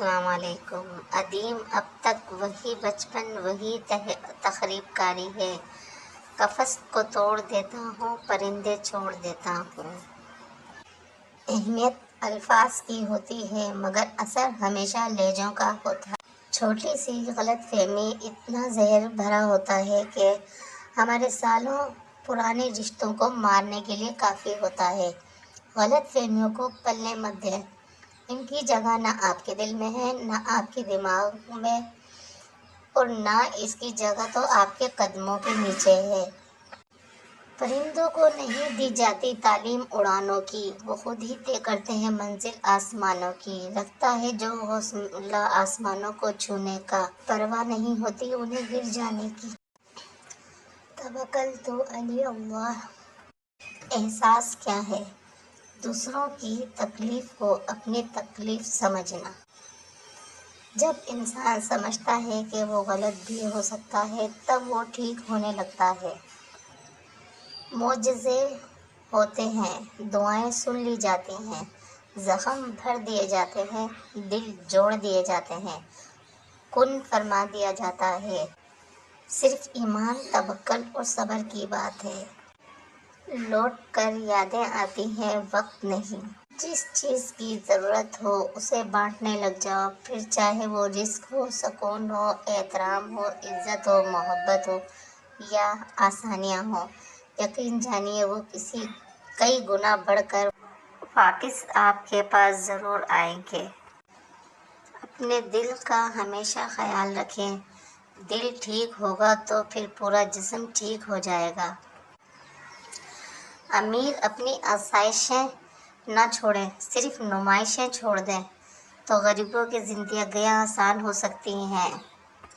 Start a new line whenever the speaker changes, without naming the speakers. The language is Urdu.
السلام علیکم۔ ادیم اب تک وہی بچپن، وہی تخریب کاری ہے۔ قفس کو توڑ دیتا ہوں، پرندے چھوڑ دیتا ہوں۔ اہمیت الفاظ کی ہوتی ہے مگر اثر ہمیشہ لہجوں کا ہوتا ہے۔ چھوٹی سی غلط فہمی اتنا زہر بھرا ہوتا ہے کہ ہمارے سالوں پرانے رشتوں کو مارنے کے لیے کافی ہوتا ہے۔ غلط فہمیوں کو پلنے مت دیں۔ ان کی جگہ نہ آپ کے دل میں ہے، نہ آپ کے دماغ میں، اور نہ اس کی جگہ تو آپ کے قدموں کے نیچے ہے۔ پرندوں کو نہیں دی جاتی تعلیم اڑانوں کی، وہ خود ہی طے کرتے ہیں منزل آسمانوں کی۔ رکھتا ہے جو حوصلہ آسمانوں کو چھونے کا، پرواہ نہیں ہوتی انہیں گر جانے کی۔ توکلت علی اللہ۔ احساس کیا ہے؟ دوسروں کی تکلیف کو اپنی تکلیف سمجھنا۔ جب انسان سمجھتا ہے کہ وہ غلط بھی ہو سکتا ہے تب وہ ٹھیک ہونے لگتا ہے۔ معجزے ہوتے ہیں، دعائیں سن لی جاتی ہیں، زخم بھر دیے جاتے ہیں، دل جوڑ دیے جاتے ہیں، کن فرما دیا جاتا ہے۔ صرف ایمان، توکل اور صبر کی بات ہے۔ لوٹ کر یادیں آتی ہیں، وقت نہیں۔ جس چیز کی ضرورت ہو اسے بانٹنے لگ جاؤ، پھر چاہے وہ رزق ہو، سکون ہو، احترام ہو، عزت ہو، محبت ہو یا آسانیاں ہوں، یقین جانیے وہ کئی گنا بڑھ کر واپس آپ کے پاس ضرور آئیں گے۔ اپنے دل کا ہمیشہ خیال رکھیں، دل ٹھیک ہوگا تو پھر پورا جسم ٹھیک ہو جائے گا۔ امیر اپنی آسائشیں نہ چھوڑیں، صرف نمائشیں چھوڑ دیں تو غریبوں کی زندگیاں آسان ہو سکتی ہیں۔